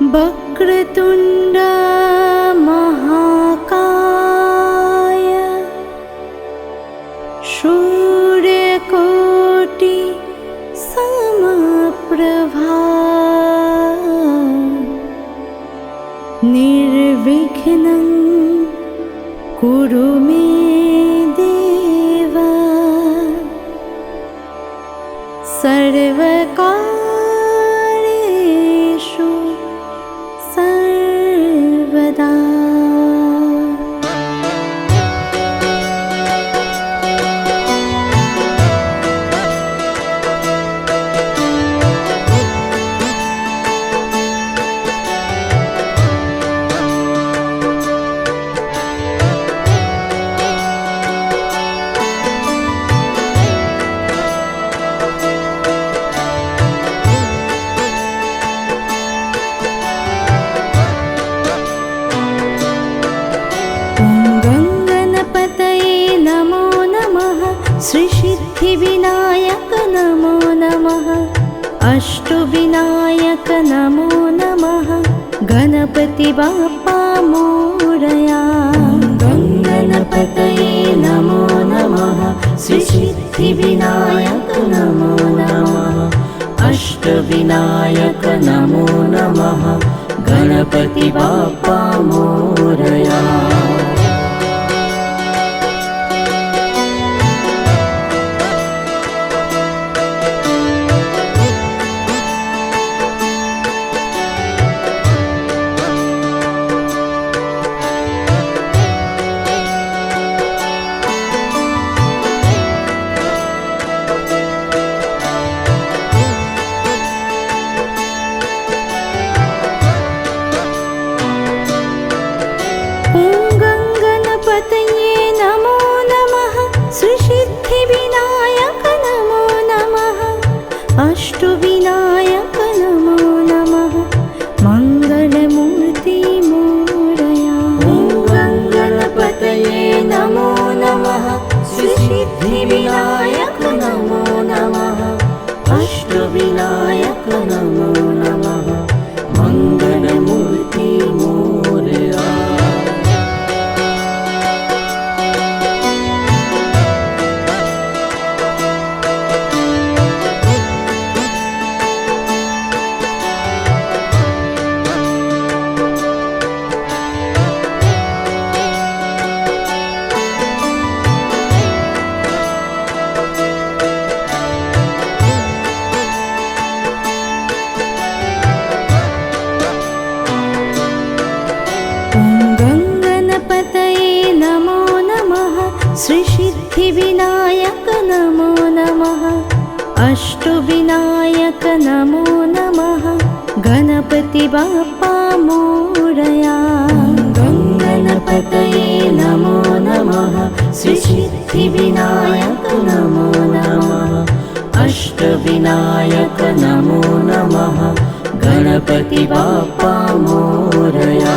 वक्रतुण्ड महाकाय सूर्यकोटि समप्रभा निर्विघ्नं कुरु मे देव सर्वकार्येषु सर्वदा। श्रीसिद्धिविनायक नमो नमः। अष्टविनायक नमो नमः। गणपति बाप्पा मोरया। गणपतये नमो नमः। श्रीसिद्धिविनायक नमो नमः। अष्टविनायक नमो नमः। गणपति बाप्पा मोरया। नमो नमः। श्रीसिद्धिविनायक नमो नमः। अष्टविनायक नमो नमः। मङ्गलमूर्ति मोरया। गणपतये नमो नमः। श्रीसिद्धिविनायक नमो नमः। अष्टविनायक नमो नमः। मङ्गलमूर्ति मोरया। श्रीसिद्धिविनायक नमो नमः। अष्टविनायक नमो नमः। गणपति बाप्पा मोरया। गणपतये नमो नमः। श्रीसिद्धिविनायक नमो नमः। अष्टविनायक नमो नमः। गणपति बाप्पा मोरया।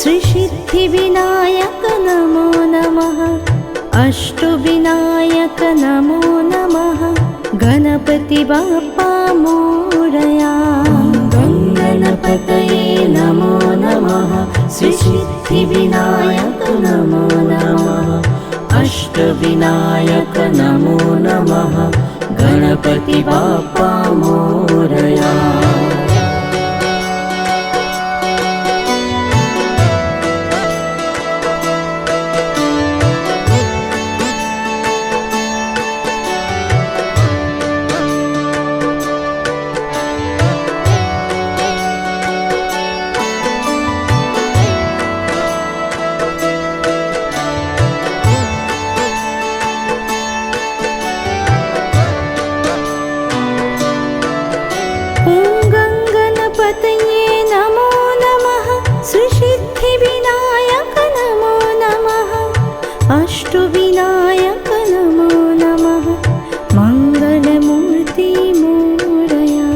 श्रीसिद्धिविनायक नमो नमः अष्टविनायक नमो नमः गणपति बाप्पा मोरया गणपतये नमो नमः श्रीसिद्धिविनायक नमो नमः अष्टविनायक नमो नमः गणपति बाप्पा मोरया नमो नमः श्रीसिद्धिविनायक नमो नमः अष्टविनायक नमो नमः मङ्गलमूर्ति मोरया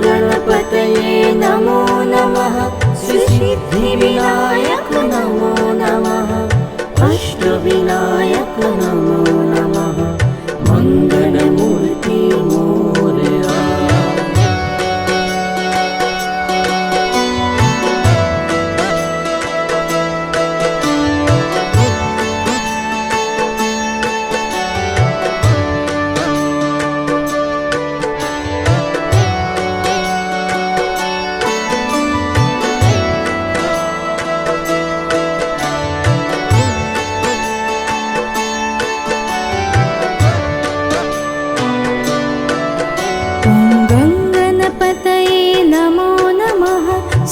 गणपतये नमो नमः श्रीसिद्धिविनायक नमो नमः अष्टविनायक नमो नमः मङ्गलमूर्ति मोरया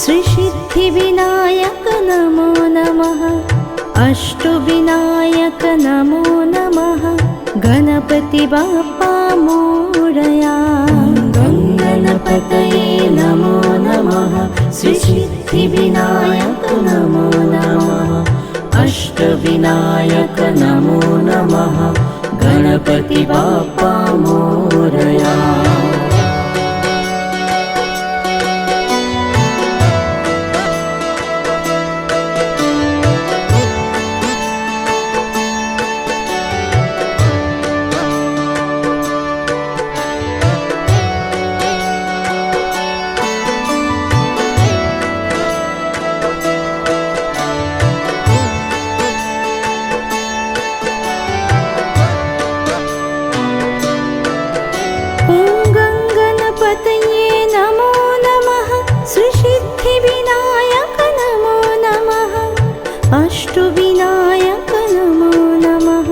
श्रीसिद्धिविनायक नमो नमः अष्टविनायक नमो नमः गणपति बाप्पा मोरया गणपतये नमो नमः श्रीसिद्धिविनायक नमो नमः अष्टविनायक नमो नमः गणपति बाप्पा मोरया नमो नमः श्रीसिद्धिविनायक नमो नमः अष्टविनायक नमो नमः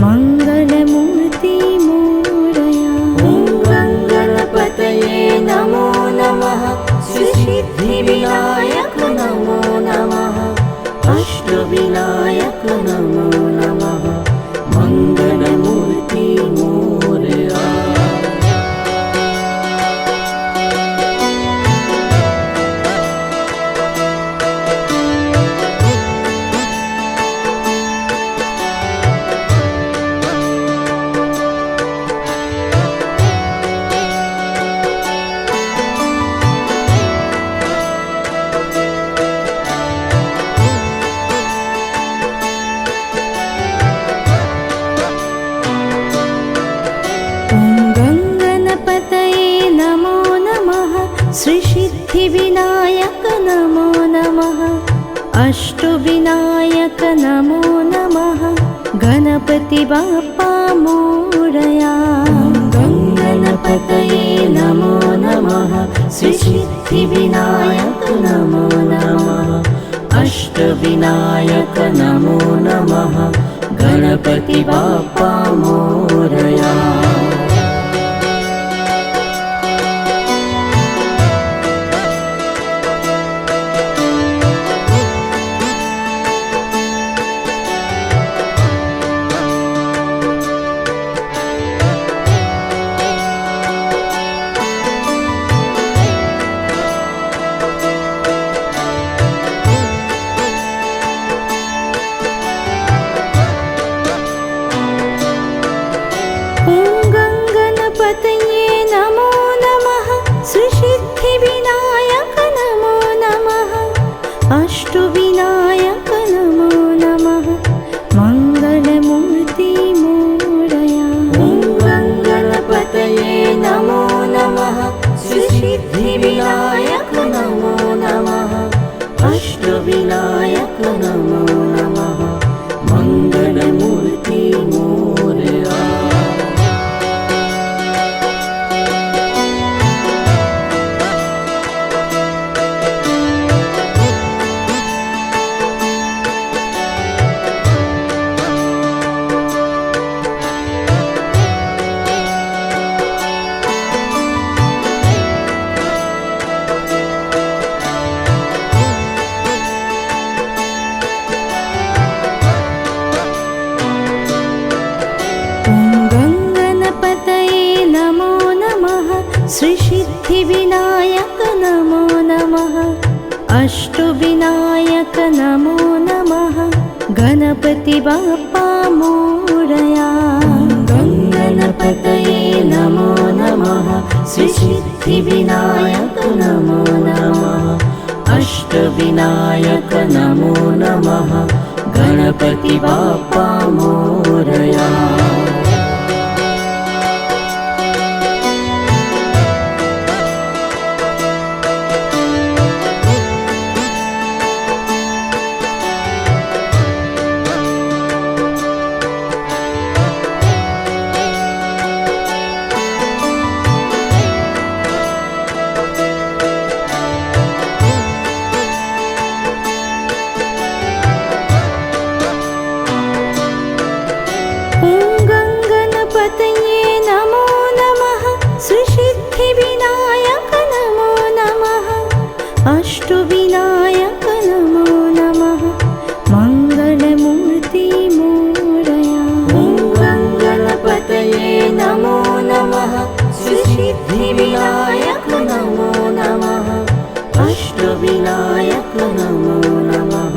मङ्गलमूर्ति मोरया गणपतये नमो नमः श्रीसिद्धिविनायक नमो नमः अष्टविनायक नमो नमः मङ्गलमूर्ति मोरया श्रीसिद्धिविनायक नमो नमः अष्टविनायक नमो नमः गणपति बाप्पा मोरया गणपतये नमो नमः श्रीसिद्धिविनायक नमो नमः अष्टविनायक नमो नमः गणपति बाप्पा मोरया ॐ श्रीसिद्धिविनायक नमो नमः अष्टविनायक नमो नमः गणपति बाप्पा मोरया गणपतये नमो नमः श्रीसिद्धिविनायक नमो नमः अष्टविनायक नमो नमः गणपति बाप्पा मोरया गणपतये नमो नमः श्रीसिद्धिविनायक नमो नमः अष्टविनायक नमो नमः मङ्गलमूर्ति मोरया गणपतये नमो नमः श्रीसिद्धिविनायक नमो नमः अष्टविनायक नमो नमः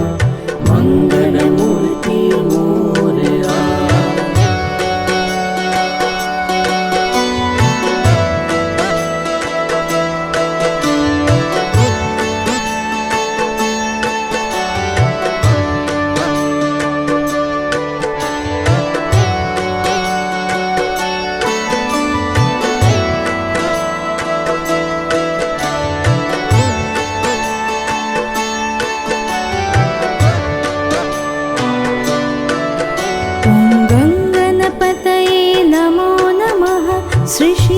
मङ्गलमूर्ति मोरया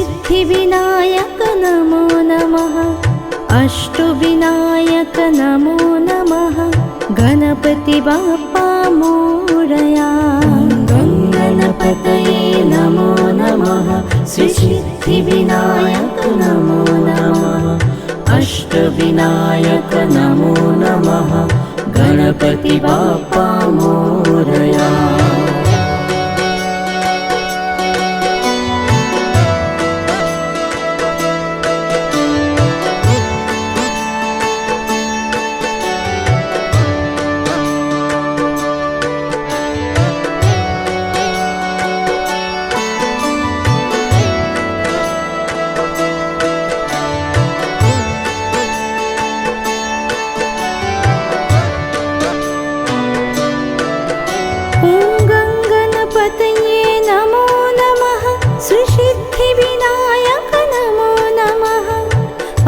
श्रीसिद्धिविनायक नमो नमः अष्टविनायक नमो नमः गणपति बाप्पा मोरया गणपतये नमो नमः श्रीसिद्धिविनायक नमो नमः अष्टविनायक नमो नमः गणपति बाप्पा मोरया गणपतये नमो नमः श्रीसिद्धिविनायक नमो नमः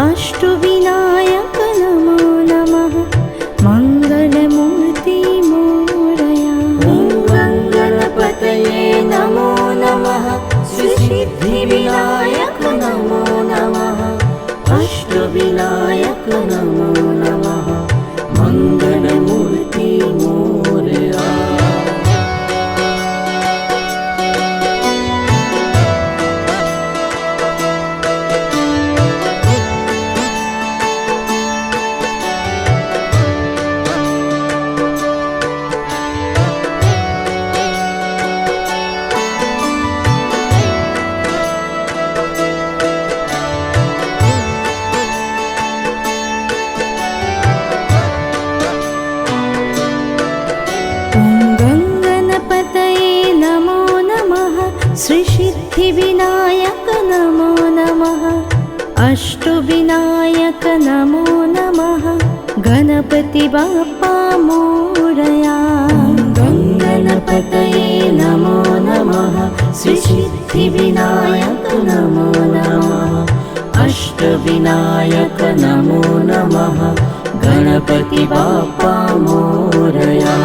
अष्टविनायक नमो नमः मङ्गलमूर्ति मोरया गणपतये नमो नमः श्रीसिद्धिविनायक नमो नमः अष्टविनायक नमो नमः मङ्गलमूर्ति मोरया श्रीसिद्धिविनायक नमो नमः अष्टविनायक नमो नमः गणपति बाप्पा मोरया गणपतये नमो नमः श्रीसिद्धिविनायक नमो नमः अष्टविनायक नमो नमः गणपति बाप्पा मोरया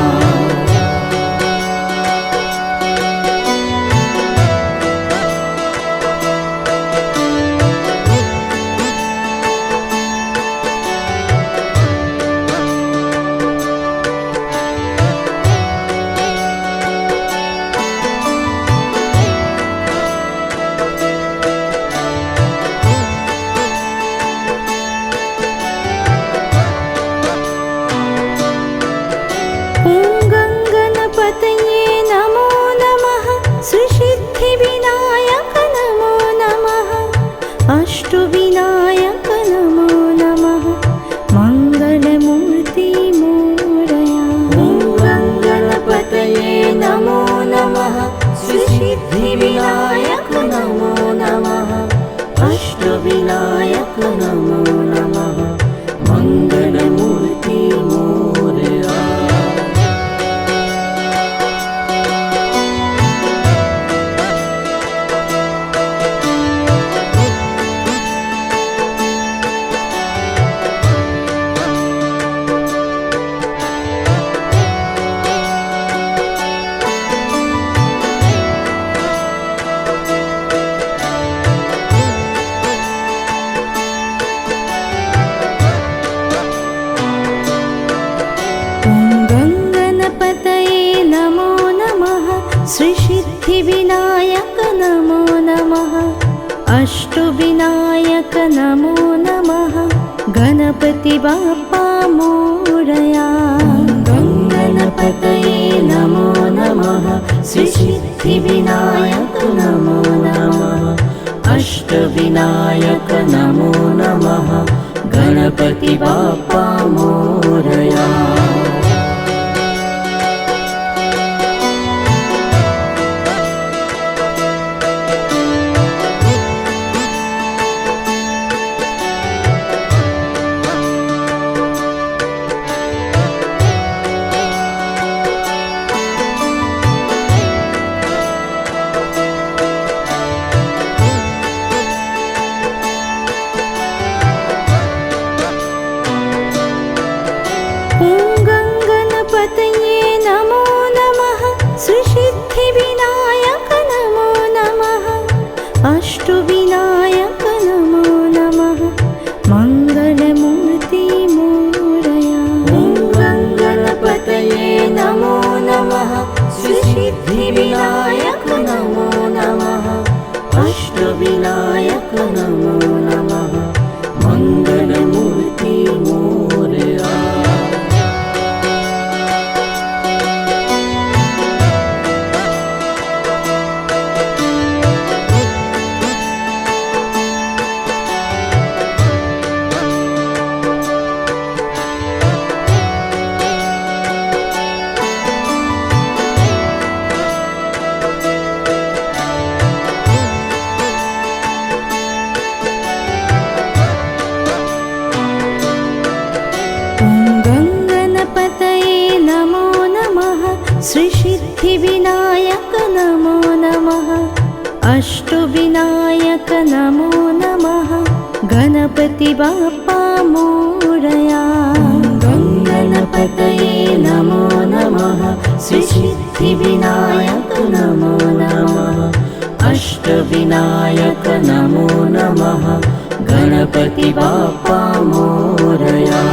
अष्टविनायक नमो नमः मङ्गलमूर्ति मोरया। ॐ गणपतये नमो नमः श्रीसिद्धिविनायक नमो नमः अष्टविनायक नमो नमः मङ्गलमूर्ति मोरया। श्रीसिद्धिविनायक नमो नमः अष्टविनायक नमो नमः गणपति बाप्पा मोरया। गणपतये नमो नमः श्रीसिद्धिविनायक नमो नमः अष्टविनायक नमो नमः गणपति बाप्पा मोरया। श्रीसिद्धिविनायक नमो नमः अष्टविनायक नमो नमः मङ्गलमूर्ति मोरया। ॐ गणपतये नमो नमः श्रीसिद्धिविनायक नमो नमः अष्टविनायक नमो नमः मङ्गलमूर्ति मोरया। श्रीसिद्धिविनायक नमो नमः अष्टविनायक नमो नमः गणपति बाप्पा मोरया। गणपतये नमो नमः श्रीसिद्धिविनायक नमो नमः अष्टविनायक नमो नमः गणपति बाप्पा मोरया।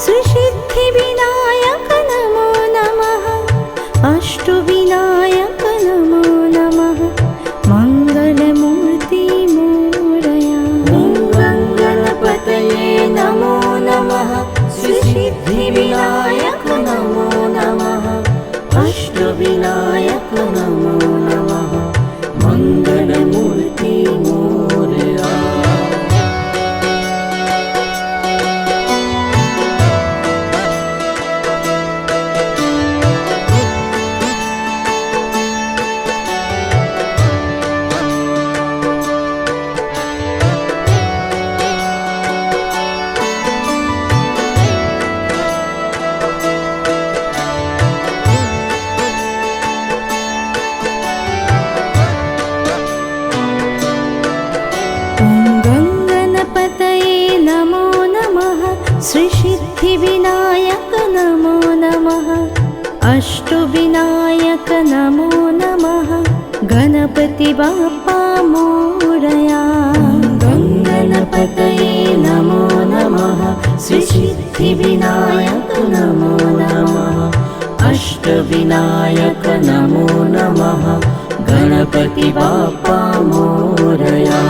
श्रीसिद्धिविनायक नमो नमः अष्टविनायक नमो नमः मङ्गलमूर्ति मोरया। ॐ गणपतये नमो नमः श्रीसिद्धिविनायक नमो नमः अष्टविनायक नमो नमः मङ्गलमूर्ति मोरया। श्रीसिद्धिविनायक नमो नमः अष्टविनायक नमो नमः गणपति बाप्पा मोरया। गणपतये नमो नमः। श्री सिद्धिविनायक नमो नमः। अष्टविनायक नमो नमः। गणपति बाप्पा मोरया।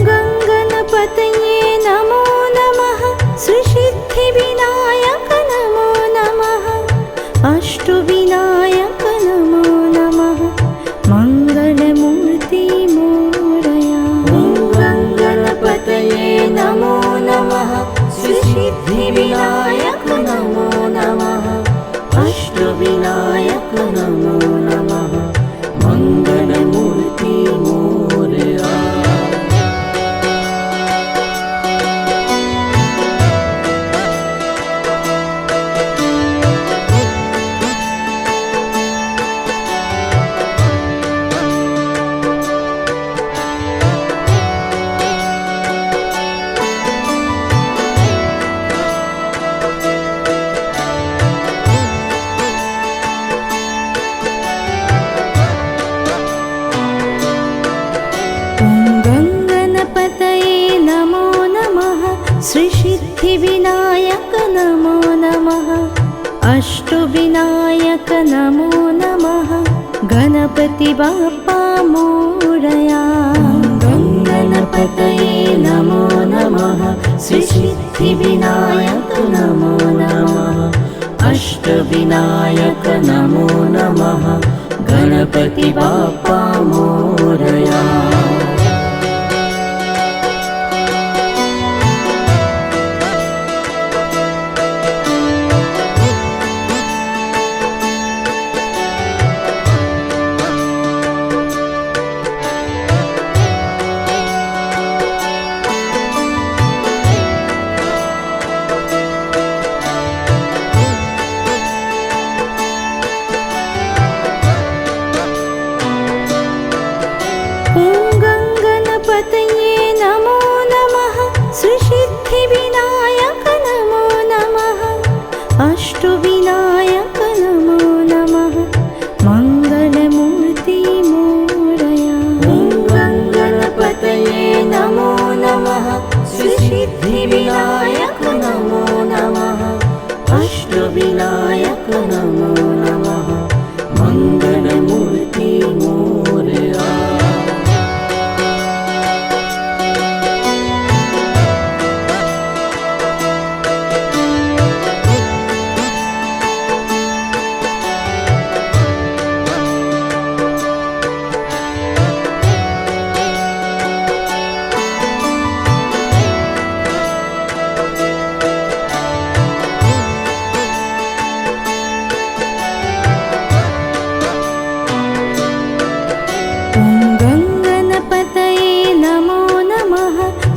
गणपतये नमो नमः। श्री सिद्धिविनायक नमो नमः। अष्टविनायक नमो नमः। मंगलमूर्ति मोरया। गणपतये नमो नमः। श्री सिद्धिविनायक नमो नमः। अष्टविनायक नमो नमः। मंगलमूर्ति मोरया। श्री सिद्धिविनायक नमो नमः। अष्टविनायक नमो नमः। गणपति बाप्पा मोरया। गणपतये नमो नमः। श्री सिद्धिविनायक नमो नमः। अष्टविनायक नमो नमः। गणपति बाप्पा मोरया। गणपतये नमो नमः। श्री सिद्धिविनायक नमो नमः। अष्टविनायक नमो नमः। मंगलमूर्ति मोरया। गणपतये नमो नमः। श्री सिद्धिविनायक नमो नमः। अष्टविनायक नमो नमः। मंगलमूर्ति मोरया।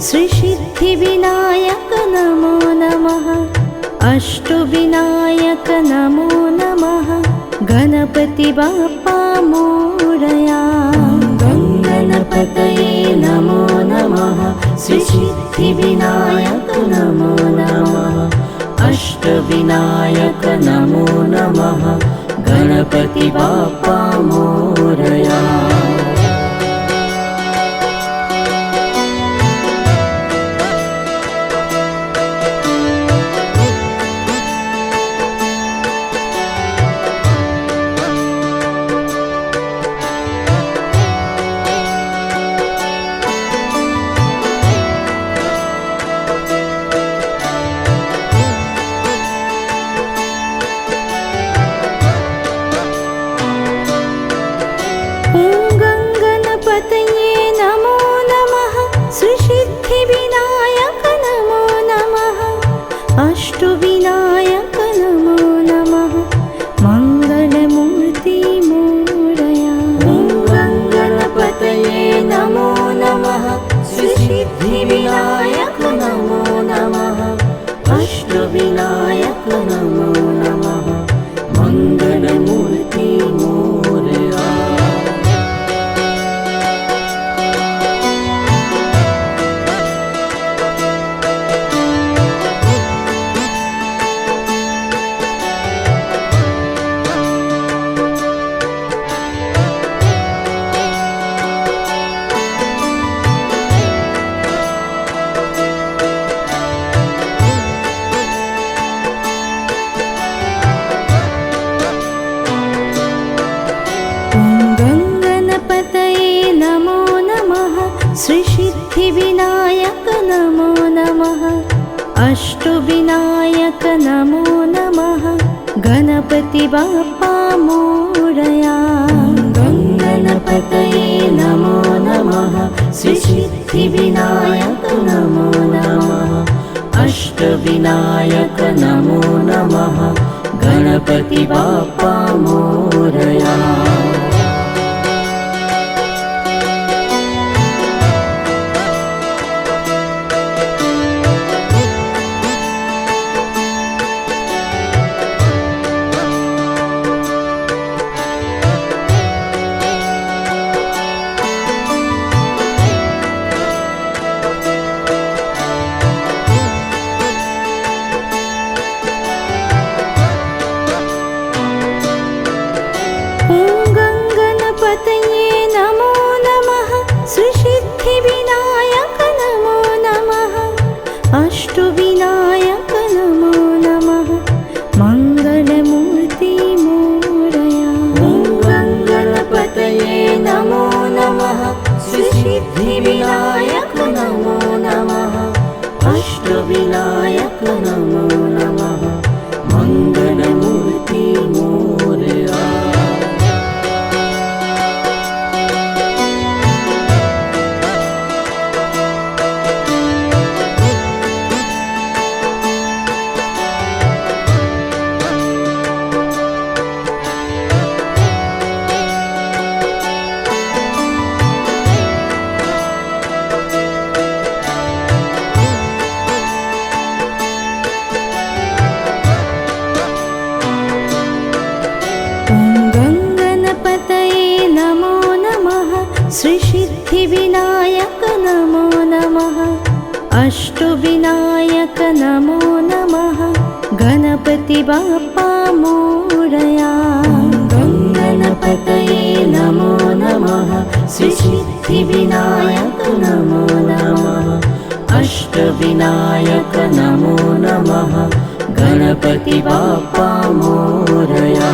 श्री सिद्धिविनायक नमो नमः। अष्टविनायक नमो नमः। गणपति बाप्पा मोरया। गणपतये नमो नमः। श्री सिद्धिविनायक नमो नमः। अष्टविनायक नमो नमः। गणपति बाप्पा मोरया। अष्टविनायक नमो नमः गणपति बाप्पा मोरया। गणपतये नमो नमः श्री सिद्धिविनायक नमो नमः अष्टविनायक नमो नमः गणपति बाप्पा मोरया। गणपतये नमो नमः श्री सिद्धिविनायक नमो नमः अष्टविनायक नमो नमः मंगलमूर्ति मोरया। गणपतये नमो नमः श्री सिद्धिविनायक नमो नमः अष्टविनायक नमो नमः मंगलमूर्ति मोरया। श्री सिद्धिविनायक नमो नमः अष्टविनायक नमो नमः गणपति बाप्पा मोरया। गणपतये नमो नमः श्री सिद्धिविनायक नमो नमः अष्टविनायक नमो नमः गणपति बाप्पा मोरया।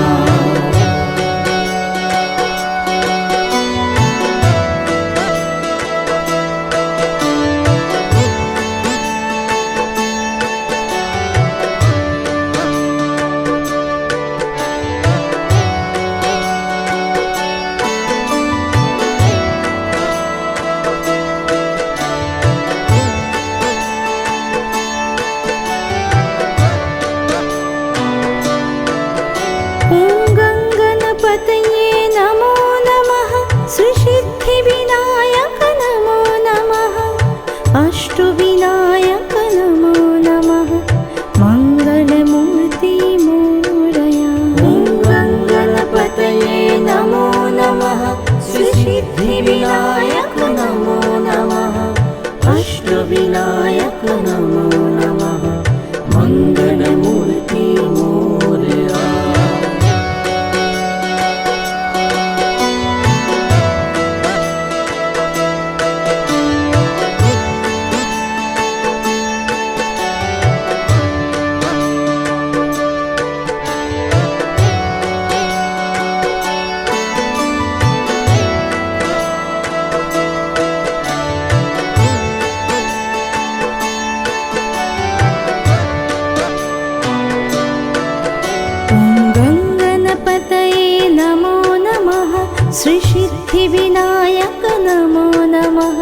गणपतये नमो नमः श्री सिद्धिविनायक नमो नमः अष्टविनायक नमो नमः मंगलमूर्ति मोरया। गणपतये नमो नमः श्री सिद्धिविनायक नमो नमः अष्टविनायक नमो नमः मंगलमूर्ति मोरया। श्री सिद्धिविनायक नमो नमः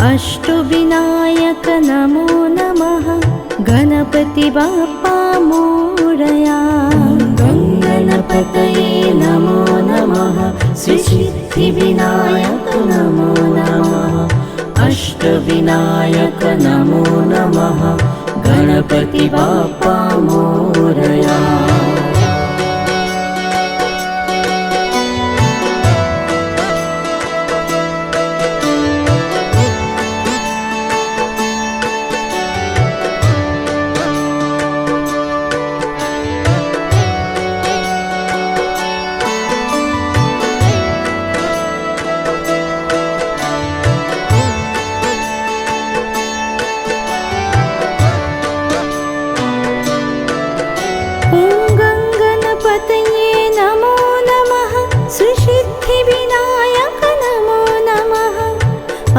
अष्टविनायक नमो नमः गणपति बाप्पा मोरया। गणपतये नमो नमः श्री सिद्धिविनायक नमो नमः अष्टविनायक नमो नमः गणपति बाप्पा मोरया।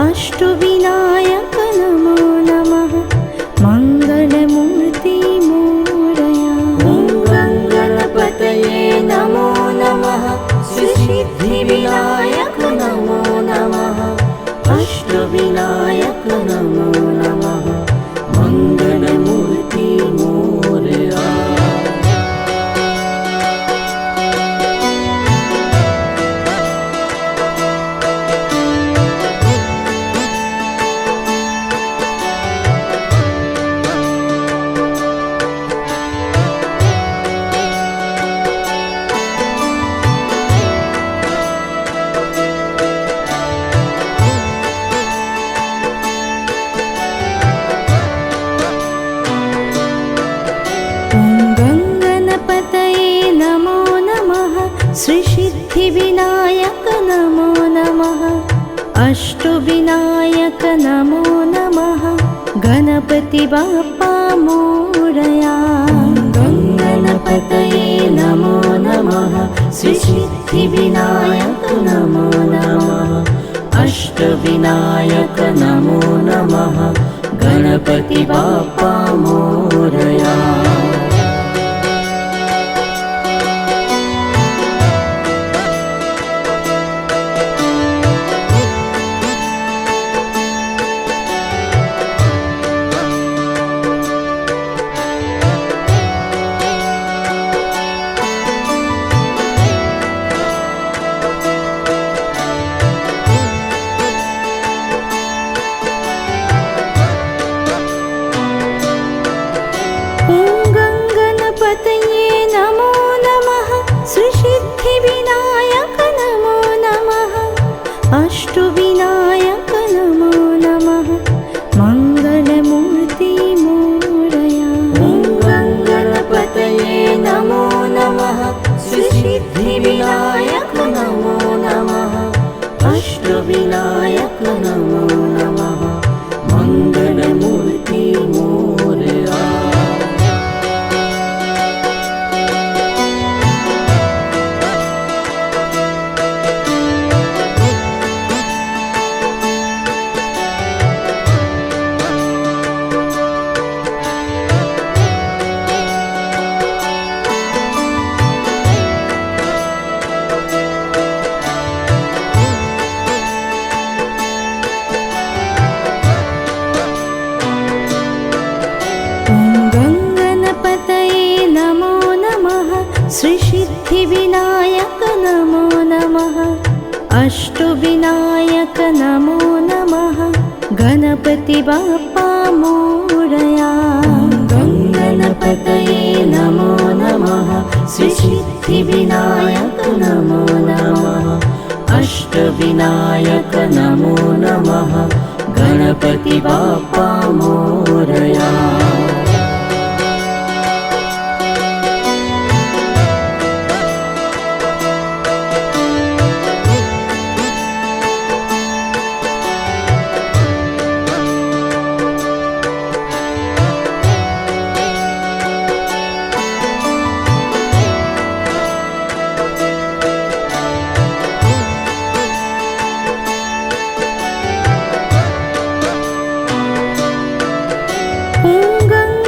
अष्टविनायक नमो नमः मंगलमूर्ति श्रीसिद्धिविनायक नमो नमः अष्टविनायक नमो नमः गणपति बाप्पा मोरया गणपतये नमो नमः श्रीसिद्धिविनायक नमो नमः अष्टविनायक नमो नमः गणपति बाप्पा मोरया गणपतये नमो नमः श्रीसिद्धिविनायक नमो नमः अष्टविनायक नमो नमः मङ्गलमूर्ति मोरया गणपतये नमो नमः श्रीसिद्धिविनायक नमो नमः अष्टविनायक नमो नमः मङ्गलमूर्ति मोरया श्रीसिद्धिविनायक नमो नमः अष्टविनायक नमो नमः गणपति बाप्पा मोरया गणपतये नमो नमः श्रीसिद्धिविनायक नमो नमः अष्टविनायक नमो नमः गणपति बाप्पा मोरया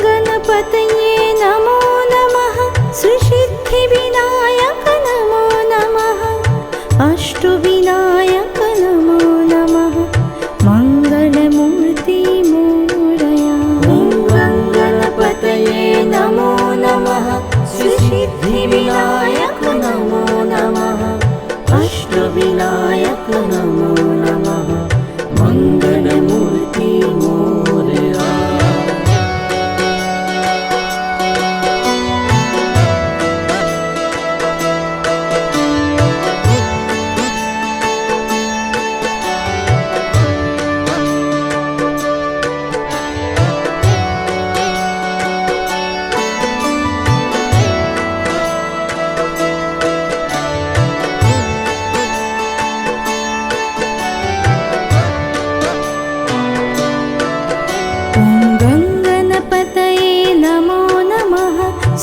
गणपतये नमो नमः श्रीसिद्धिविनायक नमो नमः अष्टविनायक नमो नमः मङ्गलमूर्ति मोरया गणपतये नमो नमः श्रीसिद्धिविनायक नमो नमः अष्टविनायक नमो नमः मङ्गलमूर्ति मोरया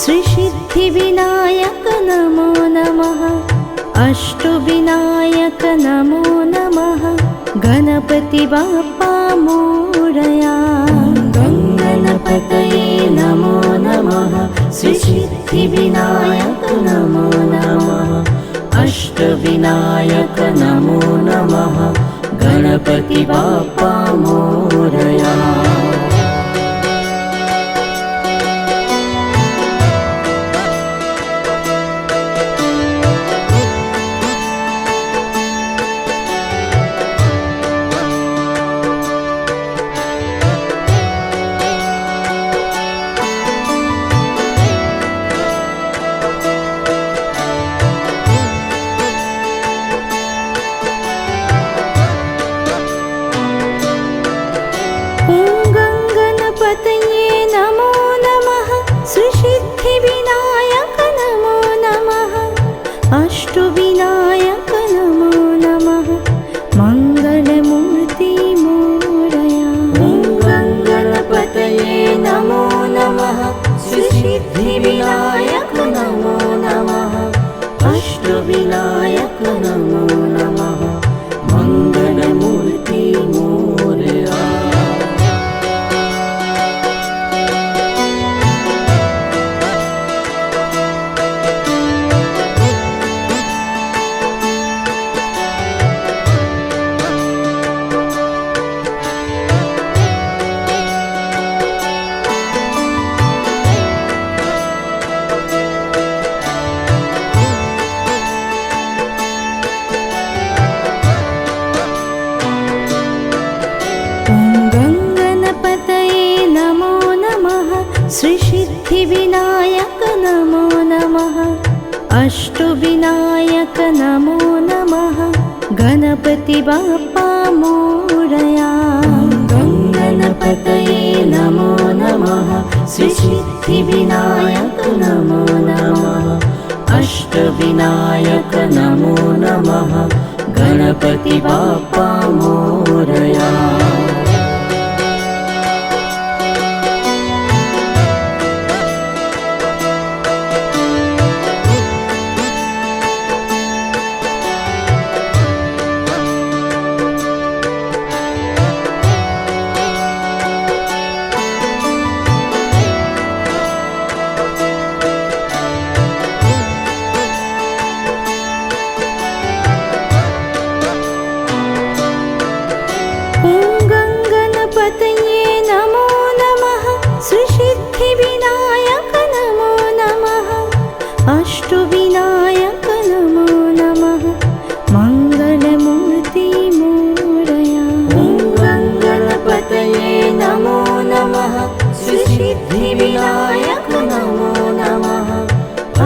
श्रीसिद्धिविनायक नमो नमः अष्टविनायक नमो नमः गणपति बाप्पा मोरया गणपतये नमो नमः श्रीसिद्धिविनायक नमो नमः अष्टविनायक नमो नमः गणपति बाप्पा मोरया ॐ श्रीसिद्धिविनायक नमो नमः अष्टविनायक नमो नमः गणपति बाप्पा मोरया गणपतये नमो नमः श्रीसिद्धिविनायक नमो नमः अष्टविनायक नमो नमः गणपति बाप्पा मोरया गणपतये नमो नमः श्रीसिद्धिविनायक नमो नमः अष्टविनायक नमो नमः मङ्गलमूर्ति मोरया गणपतये नमो नमः श्रीसिद्धिविनायक नमो नमः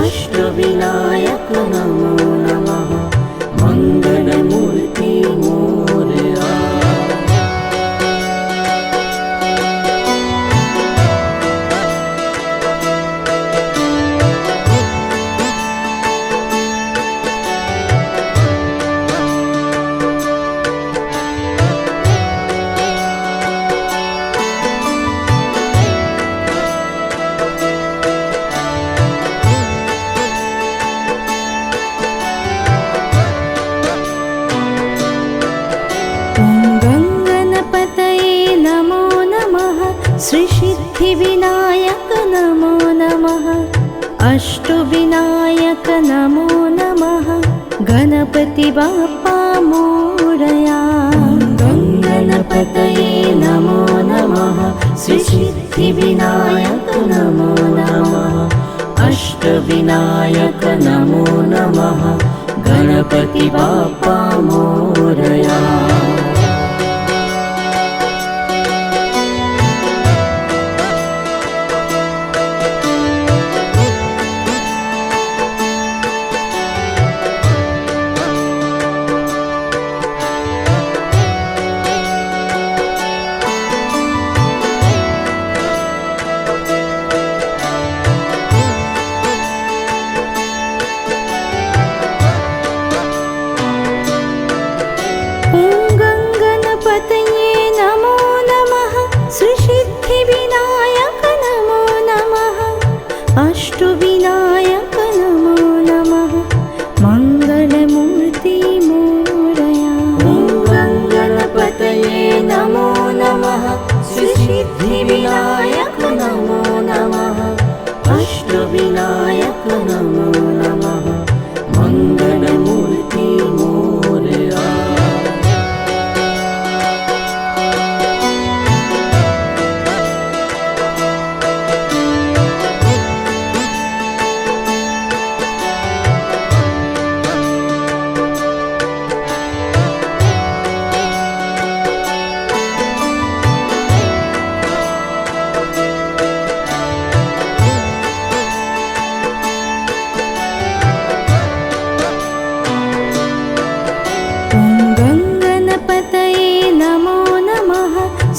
अष्टविनायक नमो नमः मङ्गलमूर्ति मोरया श्रीसिद्धिविनायक नमो नमः अष्टविनायक नमो नमः गणपति बाप्पा मोरया गणपतये नमो नमः श्रीसिद्धिविनायक नमो नमः अष्टविनायक नमो नमः गणपति बाप्पा मोरया गणपतये नमो नमः श्रीसिद्धिविनायक नमो नमः अष्टविनायक नमो नमः मङ्गलमूर्ति मोरया गणपतये नमो नमः श्रीसिद्धिविनायक नमो नमः अष्टविनायक नमो नमः मङ्गलमूर्ति मोरया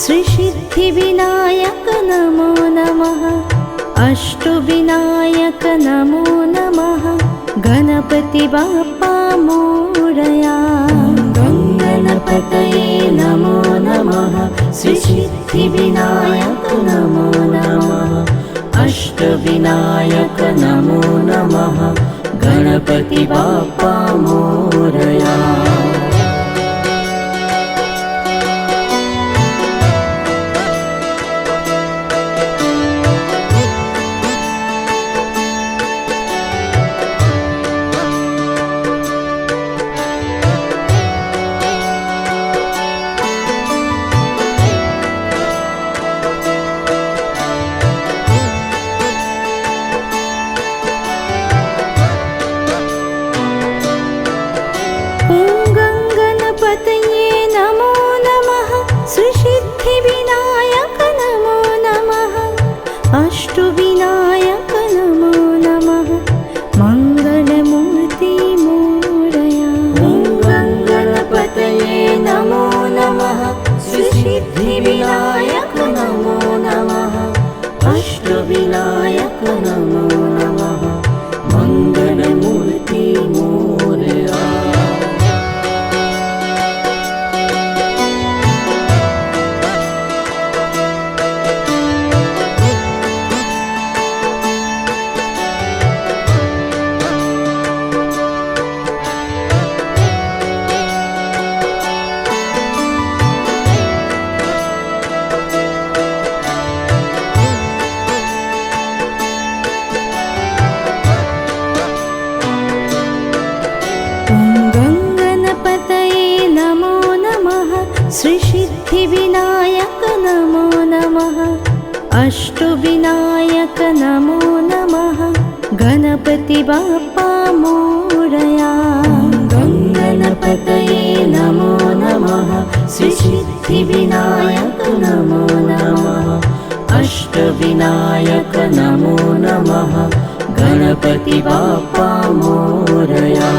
श्रीसिद्धिविनायक नमो नमः अष्टविनायक नमो नमः गणपति बाप्पा मोरया गणपतये नमो नमः श्रीसिद्धिविनायक नमो नमः अष्टविनायक नमो नमः गणपति बाप्पा मोरया श्रीसिद्धिविनायक नमो नमः अष्टविनायक नमो नमः गणपति बाप्पा मोरया गणपतये नमो नमः श्रीसिद्धिविनायक नमो नमः अष्टविनायक नमो नमः गणपति बाप्पा मोरया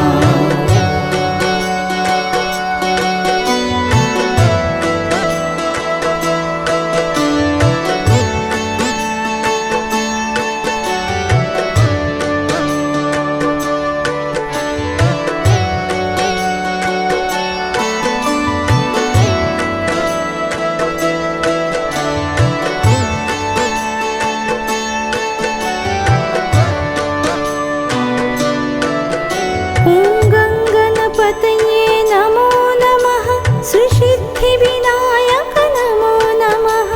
गणपतये नमो नमः श्रीसिद्धिविनायक नमो नमः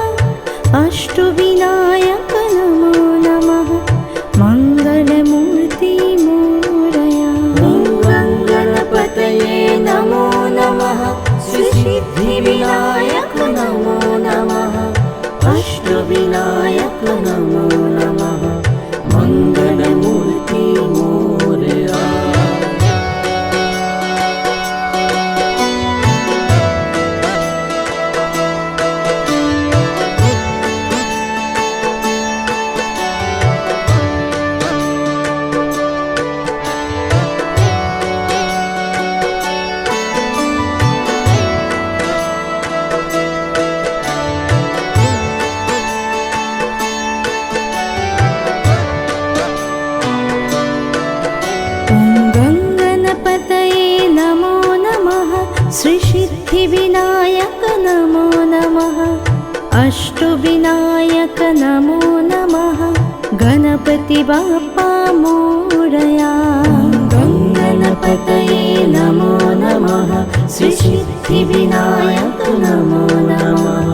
अष्टविनायक नमो नमः मङ्गलमूर्ति मोरया गणपतये नमो नमः श्रीसिद्धिविनायक नमो नमः अष्टविनायक नमो नमः मङ्गलमूर्ति मोरया श्रीसिद्धिविनायक नमो नमः अष्टविनायक नमो नमः गणपति बाप्पा मोरया गणपतये नमो नमः श्रीसिद्धिविनायक नमो नमः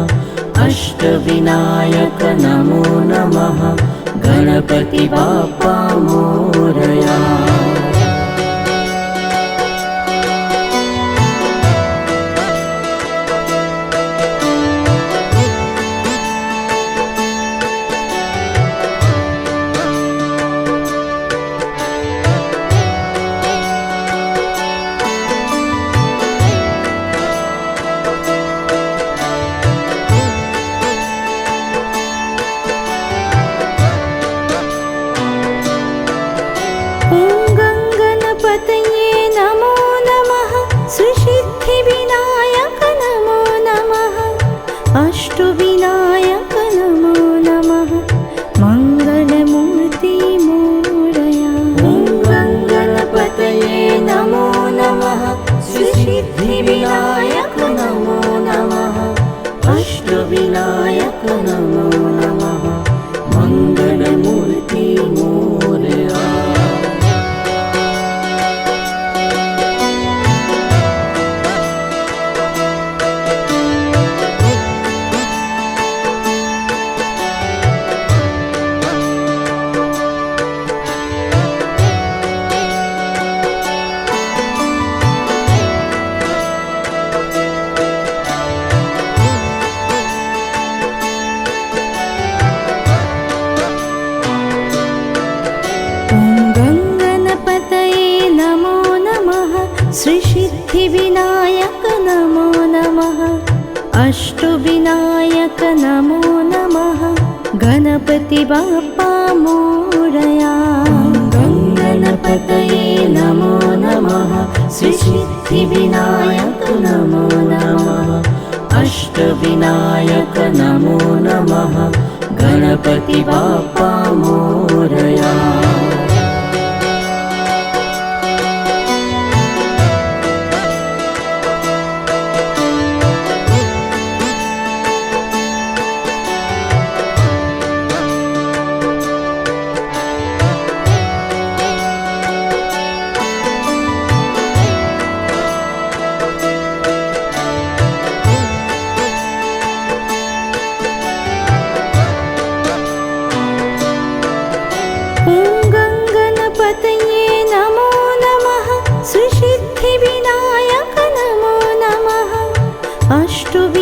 अष्टविनायक नमो नमः गणपति बाप्पा मोरया गणपतये नमो नमः श्रीसिद्धिविनायक नमो नमः अष्टविनायक नमो नमः मङ्गलमूर्ति मोरया गणपतये नमो नमः श्रीसिद्धिविनायक नमो नमः अष्टविनायक नमो नमः मङ्गलमूर्ति मोरया श्रीसिद्धिविनायक नमो नमः अष्टविनायक नमो नमः गणपति बाप्पा मोरया गणपतये नमो नमः श्रीसिद्धिविनायक नमो नमः अष्टविनायक नमो नमः गणपति बाप्पा मोरया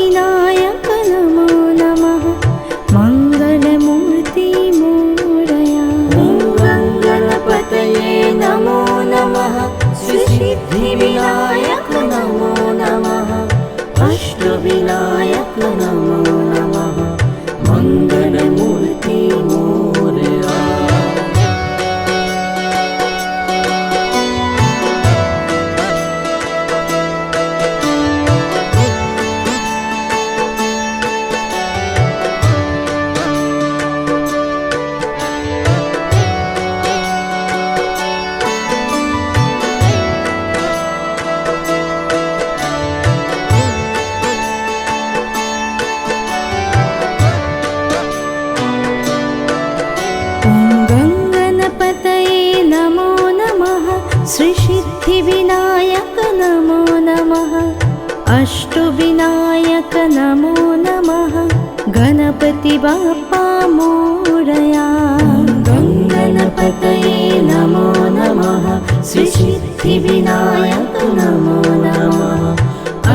अष्टविनायक नमो नमः मङ्गलमूर्ति मोरया ॐ गङ्गणपतये नमो नमः श्रीसिद्धिविनायक नमो नमः अष्टविनायक नमो नमः मङ्गलमूर्ति मोरया श्रीसिद्धिविनायक नमो नमः अष्टविनायक नमो नमः गणपति बाप्पा मोरया गङ्गणपतये नमो नमः श्रीसिद्धिविनायक नमो नमः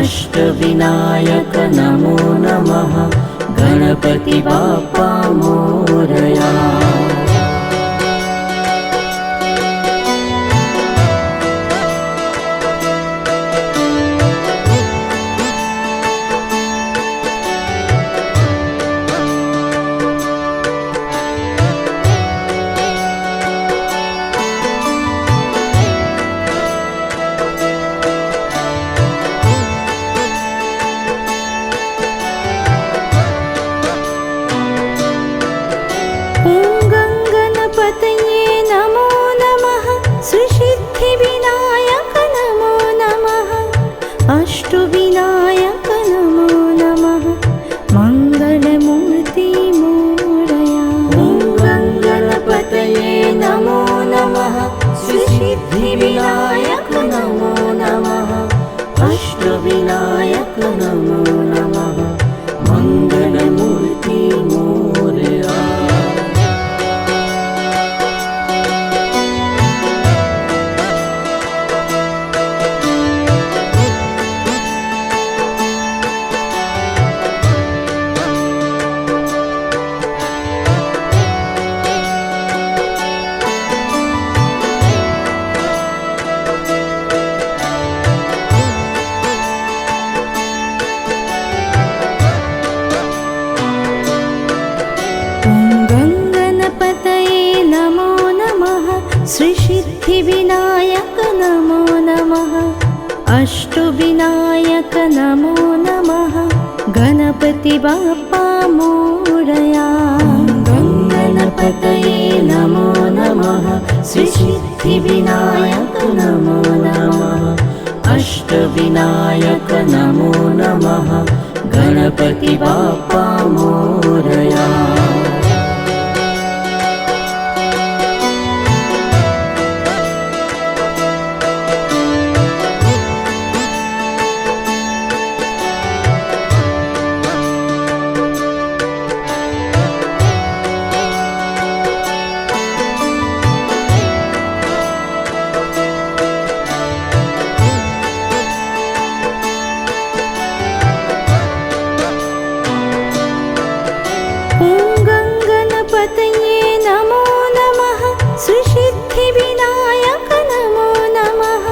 अष्टविनायक नमो नमः गणपति बाप्पा मोरया श्रीसिद्धिविनायक नमो नमः अष्टविनायक नमो नमः मङ्गलमूर्ति मोरया ॐ गङ्गणपतये नमो नमः श्रीसिद्धिविनायक नमो नमः अष्टविनायक नमो नमः मङ्गलमूर्ति मोरया श्रीसिद्धिविनायक नमो नमः अष्टविनायक नमो नमः गणपति बाप्पा मोरया गङ्गणपतये नमो नमः श्रीसिद्धिविनायक नमो नमः अष्टविनायक नमो नमः गणपति बाप्पा मोरया श्रीसिद्धिविनायक नमो नमः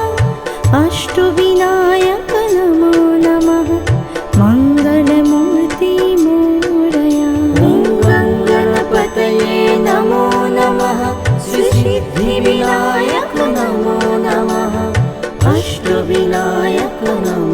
अष्टविनायक नमो नमः मङ्गलमूर्ति मोरया ॐ गङ्गणपतये नमो नमः श्रीसिद्धिविनायक नमो नमः अष्टविनायक नमो